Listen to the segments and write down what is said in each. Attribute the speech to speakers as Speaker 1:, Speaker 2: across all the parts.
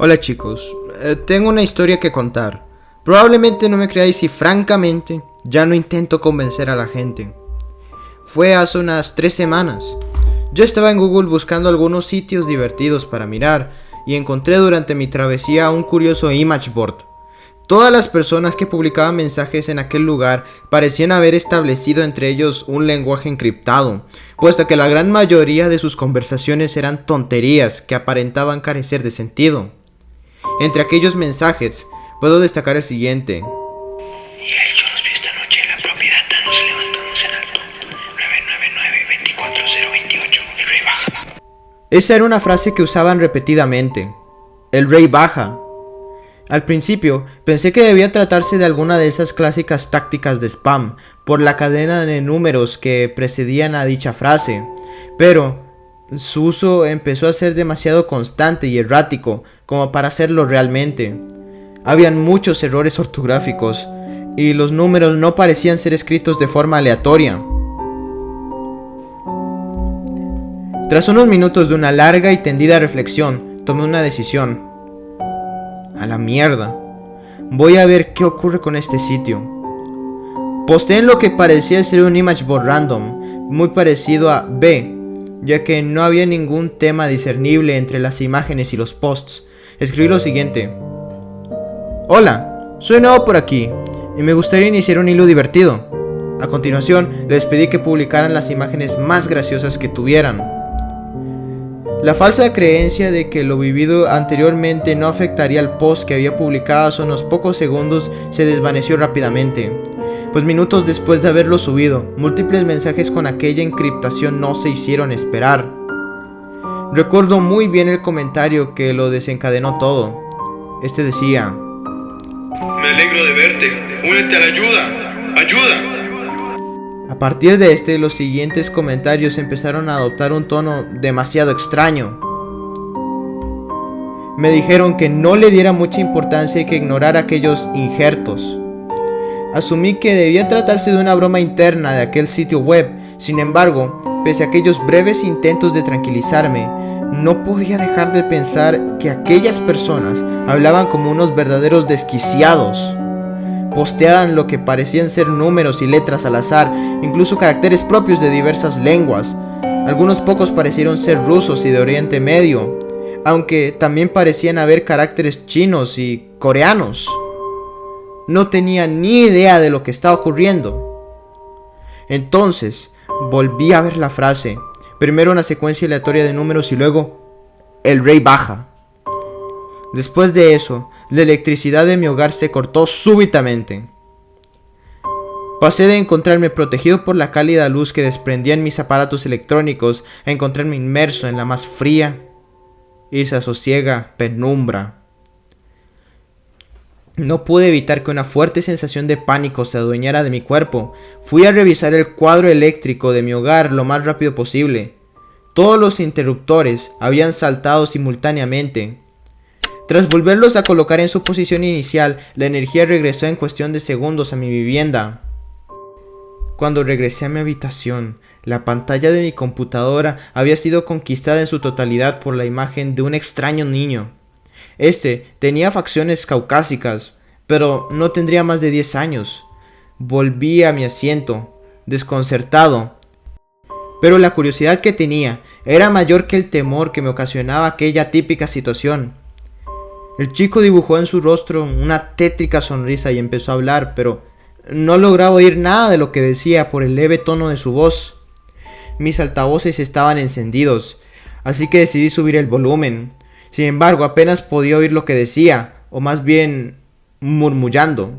Speaker 1: Hola chicos, tengo una historia que contar. Probablemente no me creáis y francamente ya no intento convencer a la gente. Fue hace unas 3 semanas. Yo estaba en Google buscando algunos sitios divertidos para mirar y encontré durante mi travesía un curioso image board. Todas las personas que publicaban mensajes en aquel lugar parecían haber establecido entre ellos un lenguaje encriptado, puesto que la gran mayoría de sus conversaciones eran tonterías que aparentaban carecer de sentido. Entre aquellos mensajes, puedo destacar el siguiente.
Speaker 2: Y el hecho nos vio esta noche en la propiedad, nos levantamos en alto. 999-24028, el rey baja.
Speaker 1: Esa era una frase que usaban repetidamente. El rey baja. Al principio, pensé que debía tratarse de alguna de esas clásicas tácticas de spam, por la cadena de números que precedían a dicha frase, pero su uso empezó a ser demasiado constante y errático como para hacerlo realmente. Habían muchos errores ortográficos y los números no parecían ser escritos de forma aleatoria. Tras unos minutos de una larga y tendida reflexión, tomé una decisión. A la mierda. Voy a ver qué ocurre con este sitio. Posteé en lo que parecía ser un image board random, muy parecido a B, ya que no había ningún tema discernible entre las imágenes y los posts. Escribí lo siguiente. Hola, soy nuevo por aquí y me gustaría iniciar un hilo divertido. A continuación, les pedí que publicaran las imágenes más graciosas que tuvieran. La falsa creencia de que lo vivido anteriormente no afectaría al post que había publicado hace unos pocos segundos se desvaneció rápidamente, pues minutos después de haberlo subido, múltiples mensajes con aquella encriptación no se hicieron esperar. Recuerdo muy bien el comentario que lo desencadenó todo. Este decía:
Speaker 2: Me alegro de verte, únete a la ayuda, ayuda.
Speaker 1: A partir de los siguientes comentarios empezaron a adoptar un tono demasiado extraño. Me dijeron que no le diera mucha importancia y que ignorara aquellos injertos. Asumí que debía tratarse de una broma interna de aquel sitio web. Sin embargo, pese a aquellos breves intentos de tranquilizarme, no podía dejar de pensar que aquellas personas hablaban como unos verdaderos desquiciados. Posteaban lo que parecían ser números y letras al azar, incluso caracteres propios de diversas lenguas. Algunos pocos parecieron ser rusos y de Oriente Medio, aunque también parecían haber caracteres chinos y coreanos. No tenía ni idea de lo que estaba ocurriendo. Entonces, volví a ver la frase. Primero una secuencia aleatoria de números y luego el rey baja. Después de eso, la electricidad de mi hogar se cortó súbitamente. Pasé de encontrarme protegido por la cálida luz que desprendían mis aparatos electrónicos a encontrarme inmerso en la más fría y desasosiega penumbra. No pude evitar que una fuerte sensación de pánico se adueñara de mi cuerpo. Fui a revisar el cuadro eléctrico de mi hogar lo más rápido posible. Todos los interruptores habían saltado simultáneamente. Tras volverlos a colocar en su posición inicial, la energía regresó en cuestión de segundos a mi vivienda. Cuando regresé a mi habitación, la pantalla de mi computadora había sido conquistada en su totalidad por la imagen de un extraño niño. Este tenía facciones caucásicas, pero no tendría más de 10 años. Volví a mi asiento, desconcertado, pero la curiosidad que tenía era mayor que el temor que me ocasionaba aquella típica situación. El chico dibujó en su rostro una tétrica sonrisa y empezó a hablar, pero no lograba oír nada de lo que decía por el leve tono de su voz. Mis altavoces estaban encendidos, así que decidí subir el volumen. Sin embargo, apenas podía oír lo que decía, o más bien murmullando.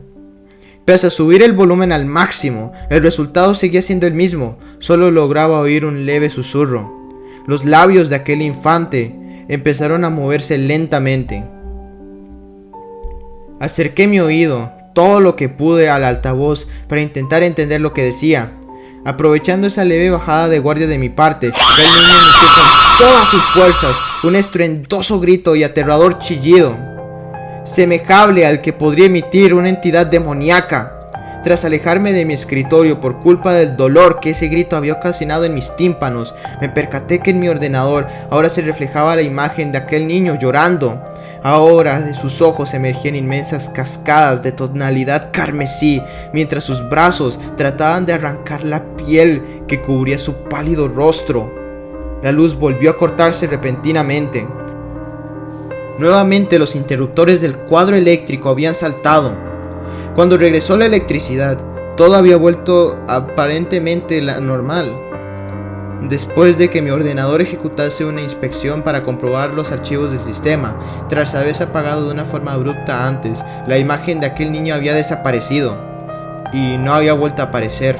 Speaker 1: Pese a subir el volumen al máximo, el resultado seguía siendo el mismo, solo lograba oír un leve susurro. Los labios de aquel infante empezaron a moverse lentamente. Acerqué mi oído todo lo que pude al altavoz para intentar entender lo que decía. Aprovechando esa leve bajada de guardia de mi parte, el niño emitió con todas sus fuerzas un estruendoso grito y aterrador chillido, semejable al que podría emitir una entidad demoníaca. Tras alejarme de mi escritorio por culpa del dolor que ese grito había ocasionado en mis tímpanos, me percaté que en mi ordenador ahora se reflejaba la imagen de aquel niño llorando. Ahora de sus ojos emergían inmensas cascadas de tonalidad carmesí, mientras sus brazos trataban de arrancar la piel que cubría su pálido rostro. La luz volvió a cortarse repentinamente. Nuevamente los interruptores del cuadro eléctrico habían saltado. Cuando regresó la electricidad, todo había vuelto aparentemente normal. Después de que mi ordenador ejecutase una inspección para comprobar los archivos del sistema, tras haberse apagado de una forma abrupta antes, la imagen de aquel niño había desaparecido y no había vuelto a aparecer.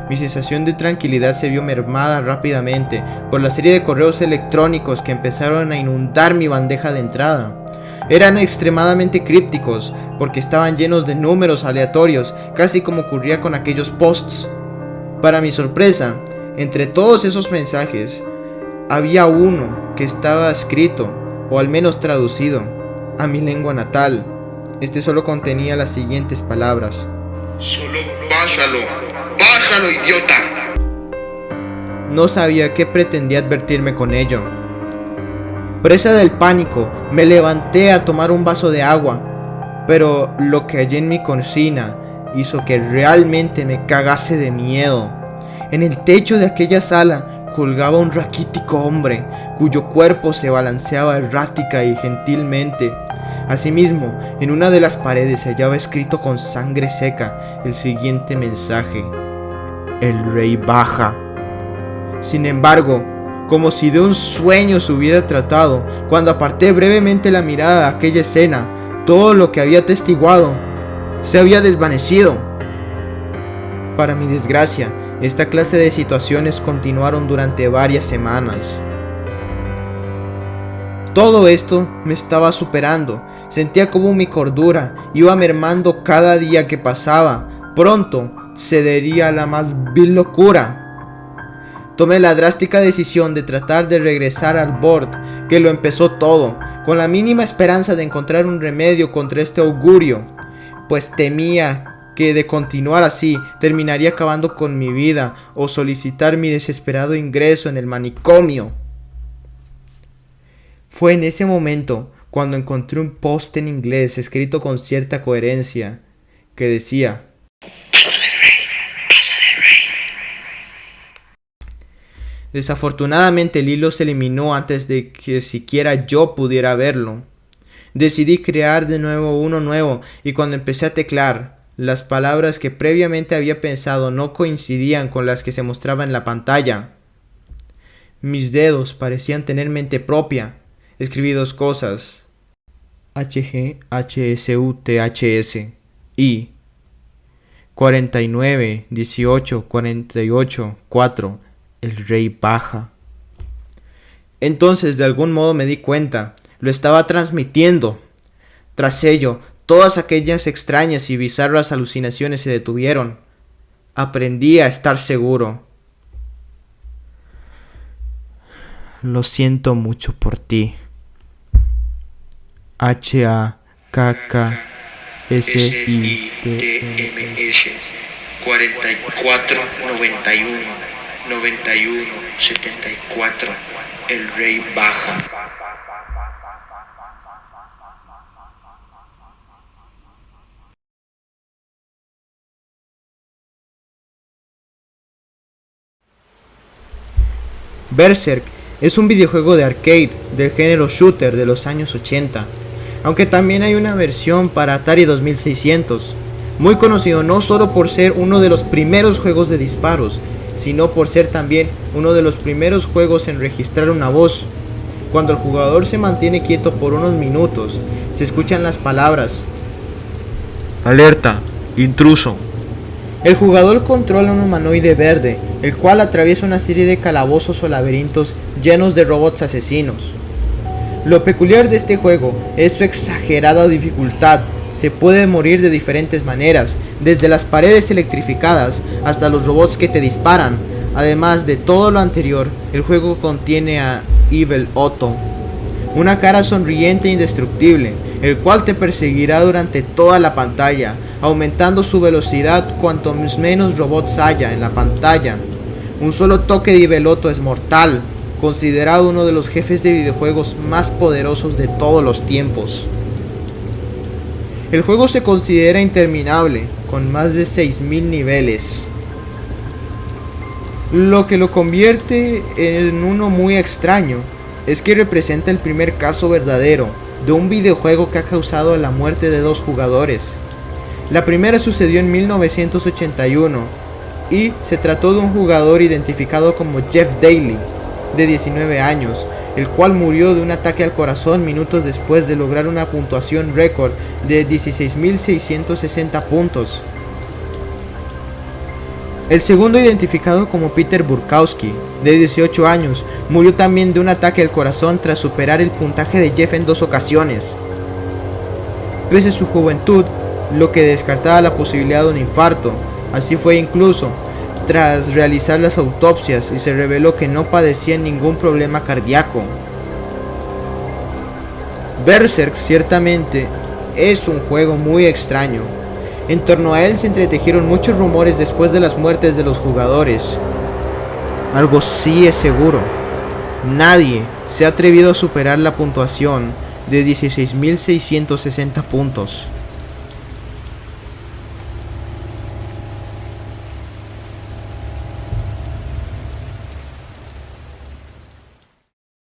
Speaker 1: Mi sensación de tranquilidad se vio mermada rápidamente por la serie de correos electrónicos que empezaron a inundar mi bandeja de entrada. Eran extremadamente crípticos porque estaban llenos de números aleatorios, casi como ocurría con aquellos posts. Para mi sorpresa, entre todos esos mensajes, había uno que estaba escrito, o al menos traducido, a mi lengua natal. Este solo contenía las siguientes palabras:
Speaker 2: Solo bájalo, bájalo, idiota.
Speaker 1: No sabía qué pretendía advertirme con ello. Presa del pánico, me levanté a tomar un vaso de agua, pero lo que hallé en mi cocina hizo que realmente me cagase de miedo. En el techo de aquella sala colgaba un raquítico hombre, cuyo cuerpo se balanceaba errática y gentilmente. Asimismo, en una de las paredes se hallaba escrito con sangre seca el siguiente mensaje: El rey baja. Sin embargo, como si de un sueño se hubiera tratado, cuando aparté brevemente la mirada a aquella escena, todo lo que había atestiguado se había desvanecido. Para mi desgracia, esta clase de situaciones continuaron durante varias semanas. Todo esto me estaba superando. Sentía como mi cordura iba mermando cada día que pasaba. Pronto cedería a la más vil locura. Tomé la drástica decisión de tratar de regresar al board que lo empezó todo, con la mínima esperanza de encontrar un remedio contra este augurio, pues temía que de continuar así terminaría acabando con mi vida o solicitar mi desesperado ingreso en el manicomio. Fue en ese momento cuando encontré un post en inglés escrito con cierta coherencia que decía: Desafortunadamente el hilo se eliminó antes de que siquiera yo pudiera verlo. Decidí crear de nuevo uno nuevo y cuando empecé a teclar, las palabras que previamente había pensado no coincidían con las que se mostraban en la pantalla. Mis dedos parecían tener mente propia. Escribí dos cosas: HGHSUTHS y 49 18 48 4 el rey baja. Entonces de algún modo me di cuenta, lo estaba transmitiendo. Tras ello, todas aquellas extrañas y bizarras alucinaciones se detuvieron. Aprendí a estar seguro. Lo siento mucho por ti.
Speaker 2: HAKKSITMS 44 91 91 74 el rey baja.
Speaker 1: Berserk es un videojuego de arcade del género shooter de los años 80, aunque también hay una versión para Atari 2600, muy conocido no solo por ser uno de los primeros juegos de disparos, sino por ser también uno de los primeros juegos en registrar una voz. Cuando el jugador se mantiene quieto por unos minutos, se escuchan las palabras:
Speaker 3: Alerta, intruso.
Speaker 1: El jugador controla un humanoide verde, el cual atraviesa una serie de calabozos o laberintos llenos de robots asesinos. Lo peculiar de este juego es su exagerada dificultad. Se puede morir de diferentes maneras, desde las paredes electrificadas hasta los robots que te disparan. Además de todo lo anterior, el juego contiene a Evil Otto, una cara sonriente e indestructible, el cual te perseguirá durante toda la pantalla, aumentando su velocidad cuantos menos robots haya en la pantalla. Un solo toque de Evil Otto es mortal. considerado uno de los jefes de videojuegos más poderosos de todos los tiempos. El juego se considera interminable, con más de 6000 niveles, lo que lo convierte en uno muy extraño. Es que representa el primer caso verdadero de un videojuego que ha causado la muerte de dos jugadores. La primera sucedió en 1981 y se trató de un jugador identificado como Jeff Daly, de 19 años, el cual murió de un ataque al corazón minutos después de lograr una puntuación récord de 16.660 puntos. El segundo, identificado como Peter Burkowski, de 18 años, murió también de un ataque al corazón tras superar el puntaje de Jeff en 2 ocasiones. Pese a su juventud, lo que descartaba la posibilidad de un infarto. Así fue incluso tras realizar las autopsias y se reveló que no padecía ningún problema cardíaco. Berserk ciertamente es un juego muy extraño. En torno a él se entretejieron muchos rumores después de las muertes de los jugadores. Algo sí es seguro: nadie se ha atrevido a superar la puntuación de 16.660 puntos.